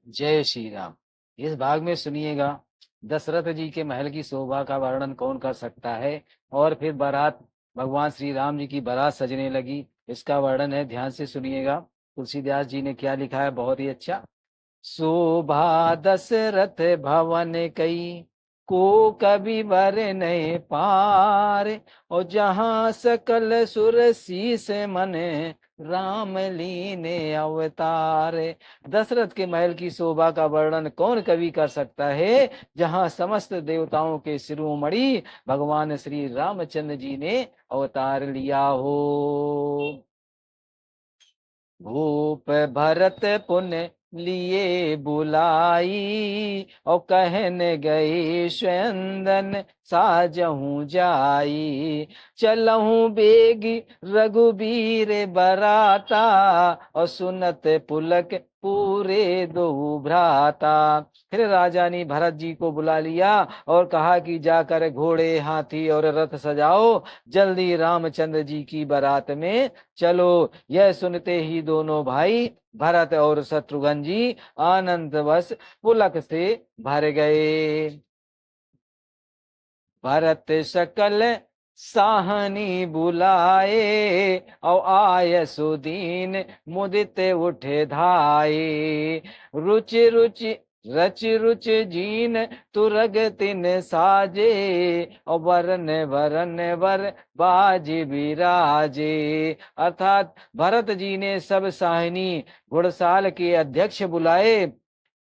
जय श्री राम। इस भाग में सुनिएगा, दशरथ जी के महल की शोभा का वर्णन कौन कर सकता है। और फिर बारात, भगवान श्री राम जी की बारात सजने लगी, इसका वर्णन है, ध्यान से सुनिएगा। तुलसीदास जी ने क्या लिखा है, बहुत ही अच्छा। शोभा दशरथ भवन कई, को कवि वर नहीं पार। और जहाँ सकल सुर शीस मने, राम लीने अवतार। दशरथ के महल की शोभा का वर्णन कौन कवि कर सकता है, जहाँ समस्त देवताओं के शिरोमणि भगवान श्री रामचंद्र जी ने अवतार लिया हो। भूप भरत पुन लिए बुलाई, और कहने गए स्वयंदन साजहूं जाई। चलहूं बेगी रघुबीर बराता, और सुनत पुलक पूरे दो भ्राता। फिर राजा ने भरत जी को बुला लिया और कहा कि जाकर घोड़े हाथी और रथ सजाओ, जल्दी रामचंद्र जी की बारात में चलो। यह सुनते ही दोनों भाई भरत और शत्रुघ्न जी आनंदवश पुलक से भर गए। भरत सकल साहनी बुलाए, और आय सुदीन मुदित उठे धाये। रुचि रुचि रच रुच जीन तुरग तिन साजे, और वरन वरन वर बाज बिराजे। अर्थात भरत जी ने सब साहिनी घुड़साल के अध्यक्ष बुलाए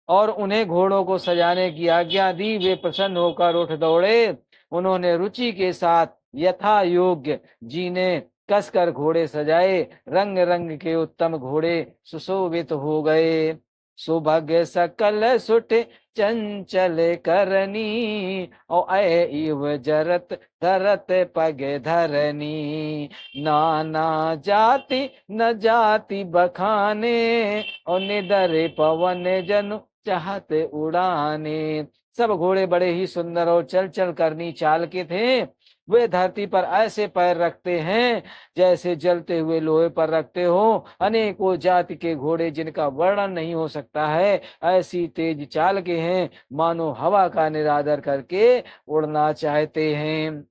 और उन्हें घोड़ों को सजाने की आज्ञा दी। वे प्रसन्न होकर उठ दौड़े। उन्होंने रुचि के साथ यथा योग्य जी ने कसकर घोड़े सजाए। रंग रंग के उत्तम घोड़े सुशोभित हो गए। सुभग सकल सुट चंचल करनी, और इव जरत धरत पग धरनी। नाना जाति न जाति बखाने, और निदर पवन जनु चाहत उड़ाने। सब घोड़े बड़े ही सुंदर और चल चल करनी चाल के थे। वे धरती पर ऐसे पैर रखते हैं जैसे जलते हुए लोहे पर रखते हो। अनेकों जाति के घोड़े जिनका वर्णन नहीं हो सकता है, ऐसी तेज चाल के हैं मानो हवा का निरादर करके उड़ना चाहते हैं।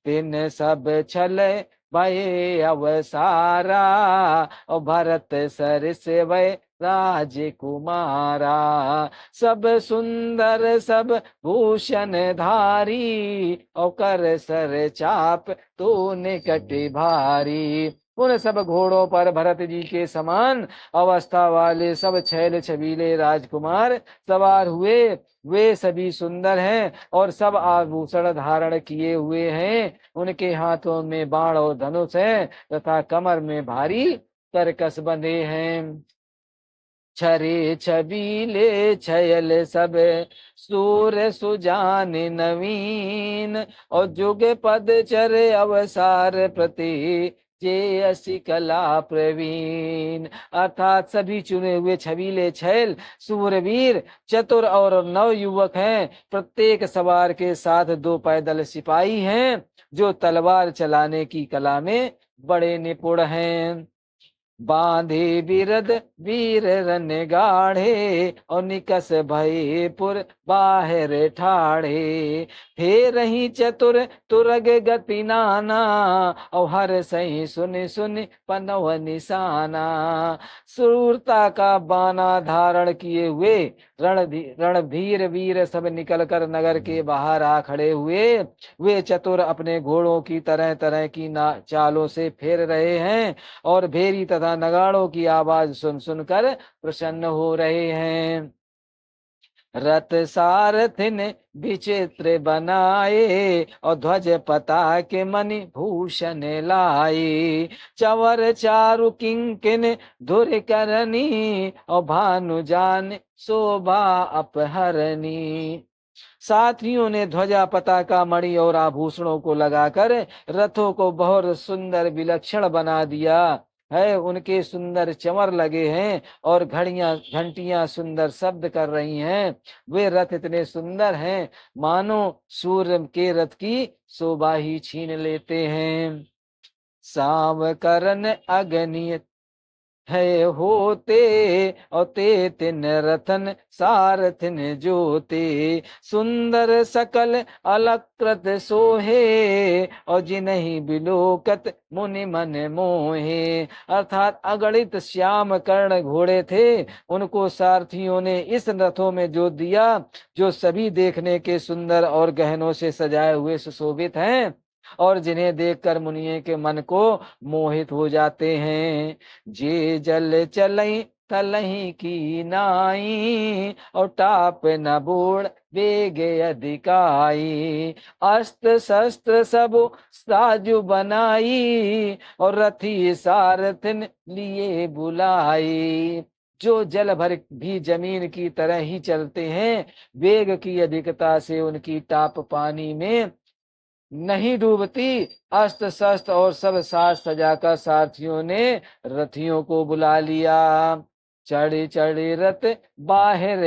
तीन सब छल भये अवसारा, और भरत सरिस वै राजकुमारा। सब सुंदर सब भूषण धारी, और कर सर चाप तो निकट भारी। उन सब घोड़ों पर भरत जी के समान अवस्था वाले सब छैल छबीले राजकुमार सवार हुए। वे सभी सुंदर हैं और सब आभूषण धारण किए हुए हैं। उनके हाथों में बाण और धनुष है, तथा कमर में भारी तरकस बंधे हैं। छरे छबीले छयल सब सूर सुजान नवीन, और जुग पद चरे अवसार प्रति जे असी कला प्रवीण। अर्थात सभी चुने हुए छबीले छैल सूरवीर चतुर और नव युवक हैं। प्रत्येक सवार के साथ दो पैदल सिपाही हैं जो तलवार चलाने की कला में बड़े निपुण हैं। बांधे बिरद वीर रन गाढ़े, और निकस भये पुर बाहर ठाढ़े। फेर ही चतुर तुरग गति नाना, और हर सही सुन सुन पनव निशाना। शूरता का बाना धारण किए हुए रणधीर वीर सब निकल कर नगर के बाहर आ खड़े हुए। वे चतुर अपने घोड़ों की तरह तरह की चालों से फेर रहे हैं और भेरी तथा नगाड़ों की आवाज सुन सुनकर प्रसन्न हो रहे हैं। रथ सारथिन विचित्र बनाए, और ध्वज पताके मणि भूषण लाए। चवर चारु किंकिन धुर करनी, और भानु जान शोभा अपहरनी। साथियों ने ध्वजा पताका मणि और आभूषणों को लगाकर रथों को बहुत सुंदर विलक्षण बना दिया है। उनके सुंदर चमर लगे हैं और घड़ियां घंटियां सुंदर शब्द कर रही हैं। वे रथ इतने सुंदर हैं मानो सूर्य के रथ की शोभा ही छीन लेते हैं। सावकरन अगणित है होते, और ते तिन रथन सारथिन जोते। सुंदर सकल अलकृत सोहे, और जिन्हि बिलोकत मुनि मन मोहे। अर्थात अगणित श्याम कर्ण घोड़े थे, उनको सारथियों ने इस रथों में जोत दिया, जो सभी देखने के सुंदर और गहनों से सजाए हुए सुशोभित हैं, और जिन्हें देखकर मुनियों के मन को मोहित हो जाते हैं। जे जल चलई तलही की नाई, और टाप न बोड़ वेग अधिकाई। अस्त्र शस्त्र सब साजु बनाई, और रथी सारथिन लिए बुलाई। जो जल भर भी जमीन की तरह ही चलते हैं, वेग की अधिकता से उनकी टाप पानी में नहीं डूबती। अस्त्र शस्त्र और सब साज सजाकर सारथियों ने रथियों को बुला लिया। चढ़ी चढ़ी रथ बाहर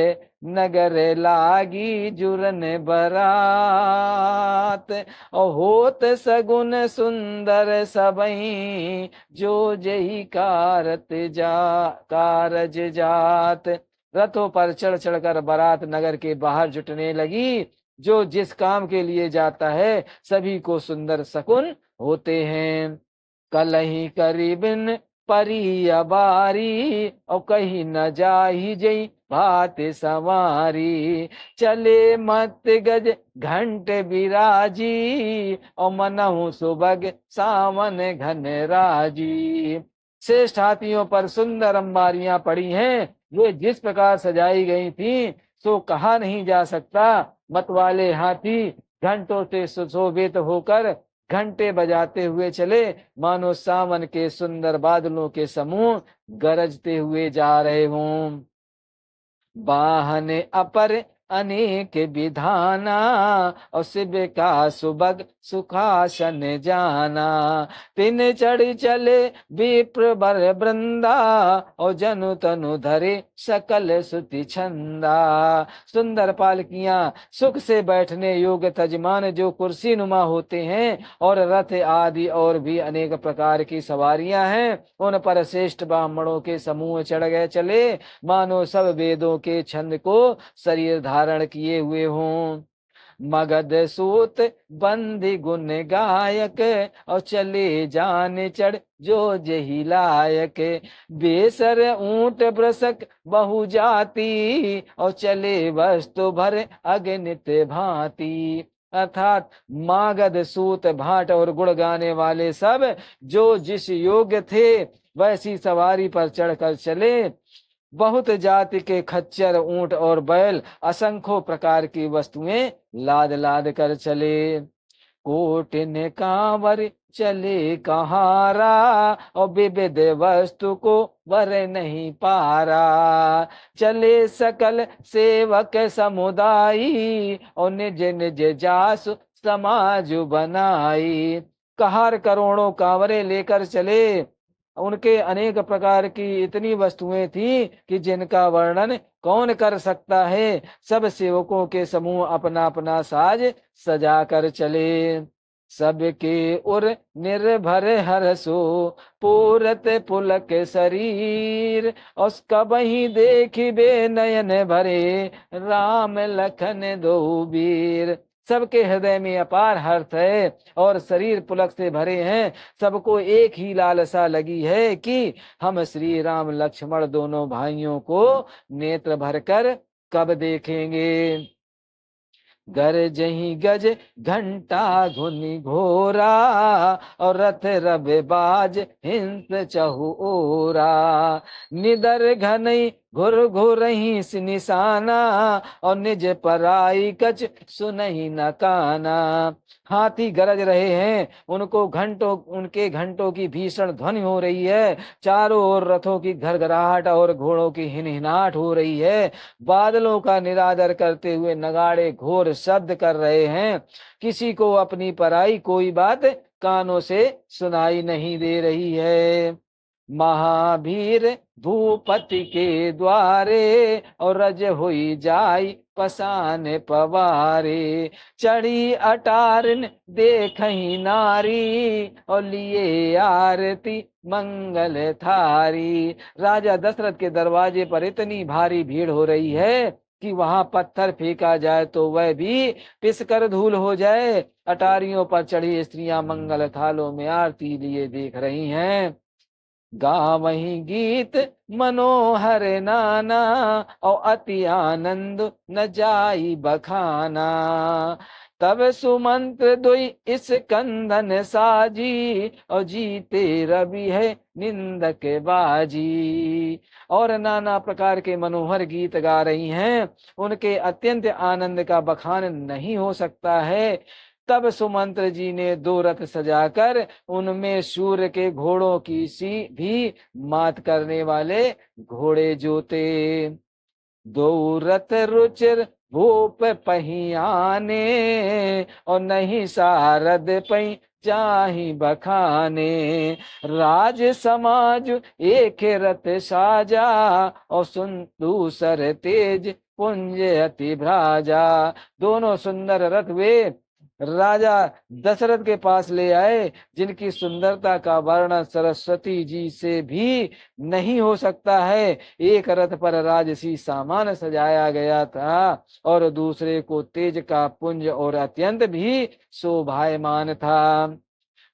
नगर लागी, जुरन बरात, और होत सगुन सुंदर सबई, जो जही कारज जात। रथों पर चढ़ चढ़कर बारात नगर के बाहर जुटने लगी। जो जिस काम के लिए जाता है, सभी को सुंदर शकुन होते हैं। कलही करीबिन परी अबारी, और कहीं न जाही जई भात सवारी। चले मत गज घंट बिराजी, और मनहु सुबग सावन घन राजी। श्रेष्ठ हाथियों पर सुंदर अंबारियां पड़ी हैं, वे जिस प्रकार सजाई गई थी सो कहा नहीं जा सकता। मतवाले हाथी घंटों से सुशोभित होकर घंटे बजाते हुए चले, मानो सावन के सुंदर बादलों के समूह गरजते हुए जा रहे हों। वाहन अपर अनेक विधाना, और शिव का सुबग सुखासन जाना। तिन चढ़ चले विप्र बर वृंदा, और जनु तनु धरे सकल सुति छंदा। सुंदर पालकियां, सुख से बैठने योग्य तजमान जो कुर्सी नुमा होते हैं, और रथ आदि और भी अनेक प्रकार की सवारियां हैं, उन पर श्रेष्ठ ब्राह्मणों के समूह चढ़ गए चले, मानो सब वेदों के छंद को शरीर धारण किए हुए हों। मगध सूत बंदी गुण गायक, और चले जान चढ़ जो जही लायक। बेसर ऊंट ब्रसक बहु जाति, और चले वस्तु भर अगणित भांति। अर्थात मागध सूत भाट और गुण गाने वाले सब जो जिस योग्य थे, वैसी सवारी पर चढ़कर चले। बहुत जाति के खच्चर ऊंट और बैल, असंख्यों प्रकार की वस्तुएं लाद लाद कर चले। कोटिन कांवर चले कहारा, और विविध वस्तु को वर नहीं पारा। चले सकल सेवक समुदायी, और निज निज जासु समाज बनाई। कहार करोड़ों कांवरे लेकर चले, उनके अनेक प्रकार की इतनी वस्तुएं थी कि जिनका वर्णन कौन कर सकता है। सब सेवकों के समूह अपना अपना साज सजा कर चले। सबके उर निर्भर हरसो, पूरत पुलक शरीर, उसका वही देखिबे नयन भरे, राम लखन दो वीर। सबके हृदय में अपार हर्ष है, और शरीर पुलक से भरे हैं। सबको एक ही लालसा लगी है कि हम श्री राम लक्ष्मण दोनों भाइयों को नेत्र भरकर कब देखेंगे। गरजही गज घंटा धुनि घोरा, और रथ रब बाज हिंस चहु ओरा। निदर घनई घुर घुरही निशाना, और निज पराई कछ सुनही न काना। हाथी गरज रहे हैं, उनके घंटों की भीषण ध्वनि हो रही है। चारों ओर रथों की घरघराहट और घोड़ों की हिनहिनाहट हो रही है। बादलों का निरादर करते हुए नगाड़े घोर शब्द कर रहे हैं। किसी को अपनी पराई कोई बात कानों से सुनाई नहीं दे रही है। महावीर भूपति के द्वारे, और रज हुई जाई पसान पवारे। चढ़ी अटारन देखही नारी, और लिए आरती मंगल थारी। राजा दशरथ के दरवाजे पर इतनी भारी भीड़ हो रही है कि वहां पत्थर फेंका जाए तो वह भी पिसकर धूल हो जाए। अटारियों पर चढ़ी स्त्रियां मंगल थालों में आरती लिए देख रही हैं। गावहीं गीत मनोहर नाना, और अति आनंद न जाई बखाना। तब सुमंत्र दुई इस कंदन साजी, और जीते रवि है निंदक बाजी। और नाना प्रकार के मनोहर गीत गा रही हैं, उनके अत्यंत आनंद का बखान नहीं हो सकता है। तब सुमंत्र जी ने दो रथ सजाकर उनमें सूर्य के घोड़ों की सी भी मात करने वाले घोड़े जोते। दो रथ रुचिर भूप पहियाने, और नहीं सारद पई चाही बखाने। राज समाज एक रथ साजा, और सुन दूसर तेज पुंज अति भ्राजा। दोनों सुंदर रथ वे राजा दशरथ के पास ले आए, जिनकी सुंदरता का वर्णन सरस्वती जी से भी नहीं हो सकता है। एक रथ पर राजसी सामान सजाया गया था, और दूसरे को तेज का पुंज और अत्यंत भी शोभायमान था।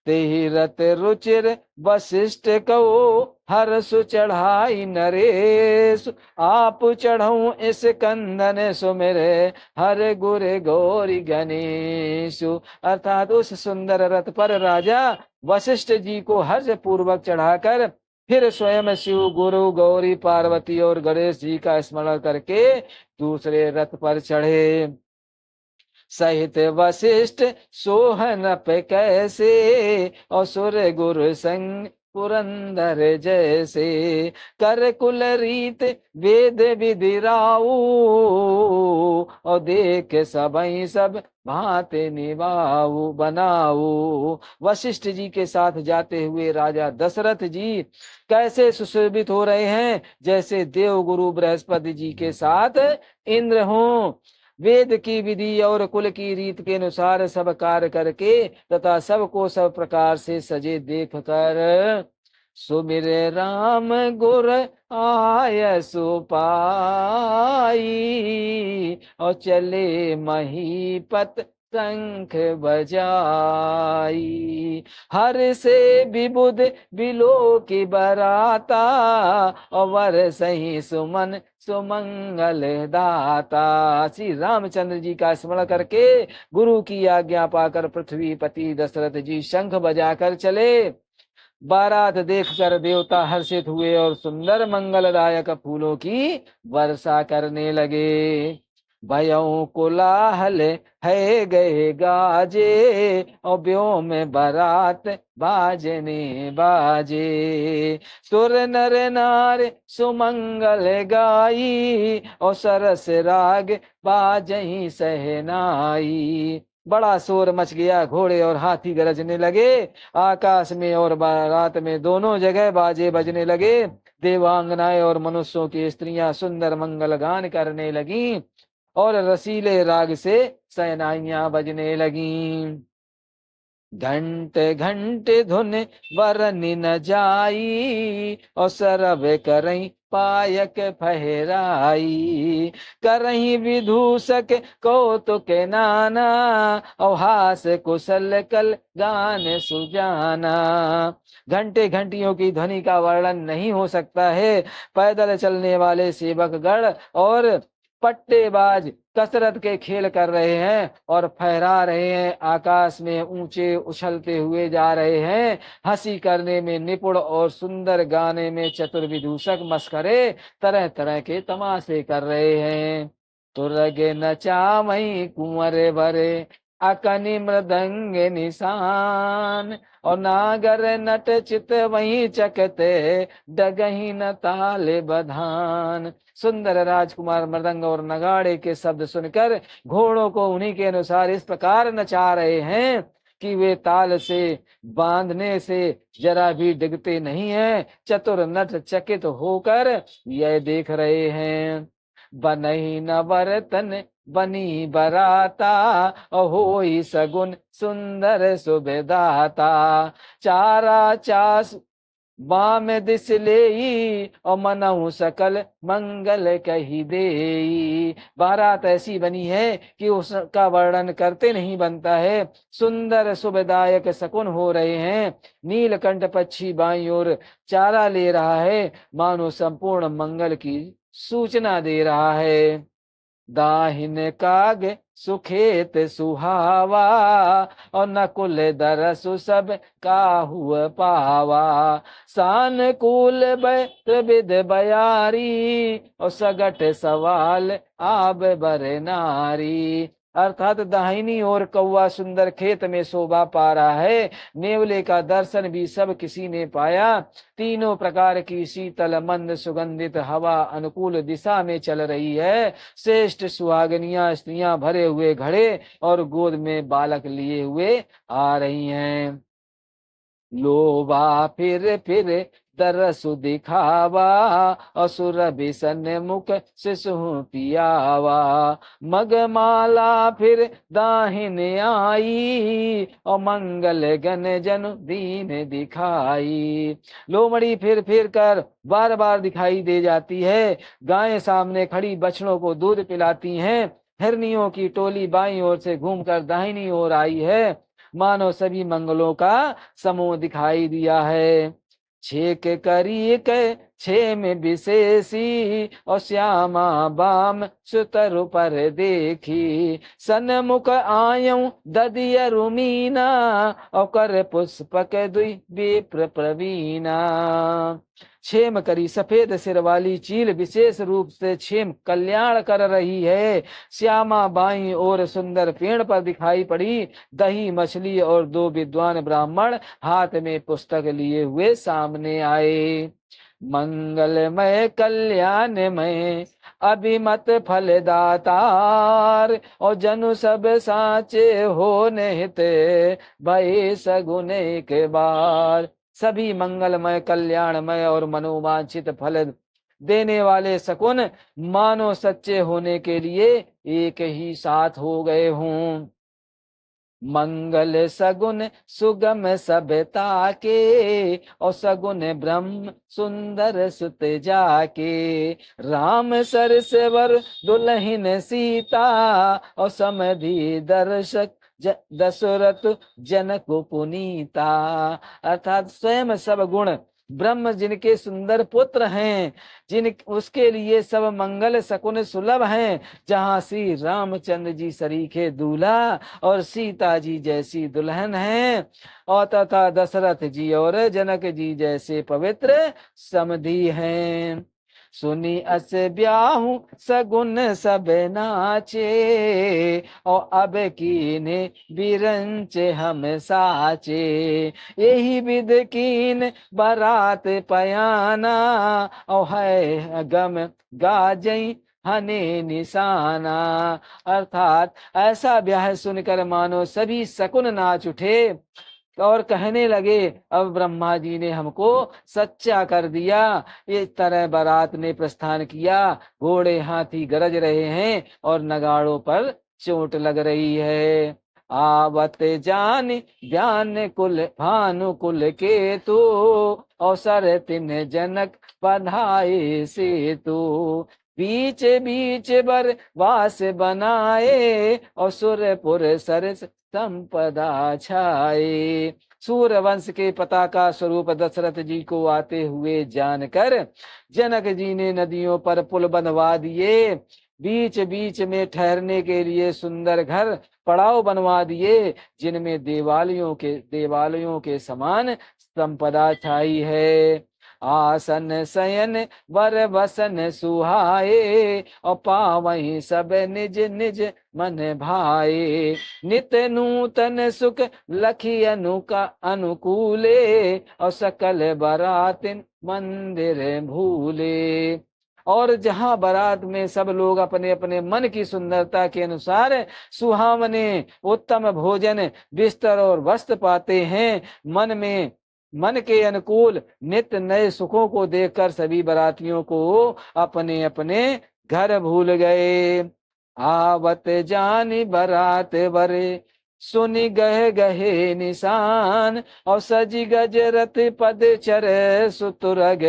तेहि रत रुचिर वशिष्ठ कहो, हर सु चढ़ाई नरेश। आप चढ़ऊ इस कंदन सुमिरे, हर गुर गौरी गणेश। अर्थात उस सुंदर रथ पर राजा वशिष्ठ जी को हर्ष पूर्वक चढ़ाकर फिर स्वयं शिव गुरु गौरी पार्वती और गणेश जी का स्मरण करके दूसरे रथ पर चढ़े। सहित वशिष्ठ सोहन पे कैसे, और सुर गुरु संग पुरंदर जैसे। कर कुल रीत वेद विधि राऊ, और देख सबई सब भांति निभाऊ बनाऊ। वशिष्ठ जी के साथ जाते हुए राजा दशरथ जी कैसे सुशोभित हो रहे हैं, जैसे देव गुरु बृहस्पति जी के साथ इंद्र हों। वेद की विधि और कुल की रीत के अनुसार सब कार्य करके तथा सबको सब प्रकार से सजे देख कर सुमिर राम गुर आय सुपाई, और चले महीपत शंख बजाई। हर से विबुध बिलो की बराता, और वर सही सुमन सुमंगल दाता। श्री रामचंद्र जी का स्मरण करके गुरु की आज्ञा पाकर पृथ्वीपति दशरथ जी शंख बजाकर चले। बारात देखकर देवता हर्षित हुए और सुंदर मंगलदायक फूलों की वर्षा करने लगे। भयों कोलाहल है गए गाजे, और ब्यों में बारात बाजने बाजे। सुर नर नार सुमंगल गाई, और सरस राग बाजही सहनाई। बड़ा शोर मच गया, घोड़े और हाथी गरजने लगे। आकाश में और बारात में दोनों जगह बाजे बजने लगे। देवांगनाएं और मनुष्यों की स्त्रियां सुंदर मंगल गान करने लगीं, और रसीले राग से सहनाइयां बजने लगीं। घंट घंट धुन बरनि न जाई, और सरब करई पायक फहराई। करही विदूषक कौतुक नाना, और हास कुशल कल गान सुजाना। घंटे घंटियों की ध्वनि का वर्णन नहीं हो सकता है। पैदल चलने वाले सेवक गण और पट्टेबाज कसरत के खेल कर रहे हैं और फहरा रहे हैं, आकाश में ऊंचे उछलते हुए जा रहे हैं। हंसी करने में निपुण और सुंदर गाने में चतुर विदूषक मस्करे तरह तरह के तमाशे कर रहे हैं। तुरग नचामई कुंवर भरे, अकनि मृदंग निशान, और नागर नट चित वही चकते, डगही न ताल बधान। सुंदर राजकुमार मृदंग और नगाड़े के शब्द सुनकर घोड़ों को उन्हीं के अनुसार इस प्रकार नचा रहे हैं कि वे ताल से बांधने से जरा भी डिगते नहीं हैं। चतुर नट चकित होकर यह देख रहे हैं। बनई न बरतन बनी बराता, और होई सगुन सुंदर सुबेदाता। चारा चास बाम दिस लेई, और मनहु सकल मंगल कही देई। बारात ऐसी बनी है कि उसका वर्णन करते नहीं बनता है। सुंदर शुभदायक शकुन हो रहे हैं। नीलकंठ पक्षी बाईं ओर चारा ले रहा है, मानो संपूर्ण मंगल की सूचना दे रहा है। दाहिन काग सुखेत सुहावा, और नकुल दरसु सब काहू पावा। सानकूल विद बयारी, और सगट सवाल आब बर नारी। अर्थात दाहिनी ओर कौवा सुंदर खेत में शोभा पा रहा है। नेवले का दर्शन भी सब किसी ने पाया। तीनों प्रकार की शीतल मंद सुगंधित हवा अनुकूल दिशा में चल रही है। श्रेष्ठ सुहागनियां स्त्रियां भरे हुए घड़े और गोद में बालक लिए हुए आ रही हैं। लोबा फिर दरसु दिखावा, असुर बिसन मुख शिशु पियावा। मगमाला फिर दाहिन आई, और मंगल गन जन दीन दिखाई। लोमड़ी फिर कर बार बार दिखाई दे जाती है। गायें सामने खड़ी बछड़ों को दूध पिलाती हैं। हिरनियों की टोली बाईं ओर से घूमकर दाहिनी ओर आई है। मानो सभी मंगलों का समूह दिखाई दिया है। छेक करी के छे में विशेषी, और श्यामा बाम सुतरु पर देखी। सन्मुख आयऊ ददिय रुमीना, और कर पुष्पक दुई विप्र प्रवीणा। छेम करी सफेद सिर वाली चील विशेष रूप से छेम कल्याण कर रही है। श्यामा बाई और सुंदर पेड़ पर दिखाई पड़ी। दही मछली और दो विद्वान ब्राह्मण हाथ में पुस्तक लिए हुए सामने आए। मंगलमय कल्याणमय अभिमत फलदातार, और जनु सब साचे हो निहित भय सगुन एक बार। सभी मंगलमय कल्याणमय और मनोवांछित फल देने वाले शकुन मानो सच्चे होने के लिए एक ही साथ हो गए हों। मंगल सगुन सुगम सबता के, और सगुन ब्रह्म सुंदर सुत जाके। राम सरसवर दुल्हन सीता, और समधि दर्शक दशरथ जनक पुनीता। अर्थात स्वयं सब गुण ब्रह्म जिनके सुंदर पुत्र हैं, जिन उसके लिए सब मंगल शकुन सुलभ हैं। जहाँ श्री रामचंद्र जी सरीखे दूल्हा और सीता जी जैसी दुल्हन हैं, और तथा दशरथ जी और जनक जी जैसे पवित्र समधी हैं। सुनी अस ब्याहु सगुन सब नाचे, और अब कीने बिरंच हम साचे। यही विध कीन बारात पयाना, और है गम गाजई हने निशाना। अर्थात ऐसा ब्याह सुनकर मानो सभी शकुन नाच उठे और कहने लगे, अब ब्रह्मा जी ने हमको सच्चा कर दिया। इस तरह बारात ने प्रस्थान किया। घोड़े हाथी गरज रहे हैं और नगाड़ों पर चोट लग रही है। आवत जान ज्ञान कुल भानु कुल के तू, अवसर तिन जनक बधाए से तू। बीच बीच बर वास बनाए, और सुरपुर सरस संपदा छाए। सूर्यवंश के पताका स्वरूप दशरथ जी को आते हुए जानकर जनक जी ने नदियों पर पुल बनवा दिए। बीच बीच में ठहरने के लिए सुंदर घर पड़ाव बनवा दिए, जिनमें देवालयों के समान संपदा छाई है। आसन शयन वर बसन सुहाए, और पावहीं सब निज निज मन भाए। नित नूतन सुख लखी अनुकूले, और सकल बरातिन मंदिर भूले। और जहां बारात में सब लोग अपने अपने मन की सुंदरता के अनुसार सुहावने उत्तम भोजन बिस्तर और वस्त्र पाते हैं, मन के अनुकूल नित्य नए सुखों को देखकर सभी बारातियों को अपने अपने घर भूल गए। आवत जानी बारात बरे, सुनी गहे गहे निशान, और सजी गजरत पद चर सुतुरग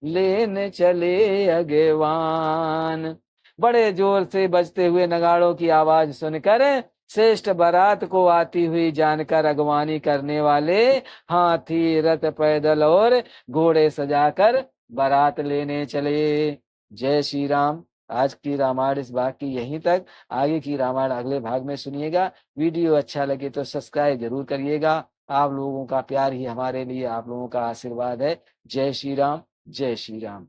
लेन चले अगवान। बड़े जोर से बजते हुए नगाड़ों की आवाज सुनकर श्रेष्ठ बारात को आती हुई जानकर अगवानी करने वाले हाथी रथ पैदल और घोड़े सजाकर बारात लेने चले। जय श्री राम। आज की रामायण इस भाग की यहीं तक। आगे की रामायण अगले भाग में सुनिएगा। वीडियो अच्छा लगे तो सब्सक्राइब जरूर करिएगा। आप लोगों का प्यार ही हमारे लिए आप लोगों का आशीर्वाद है। जय श्री राम, जय श्री राम।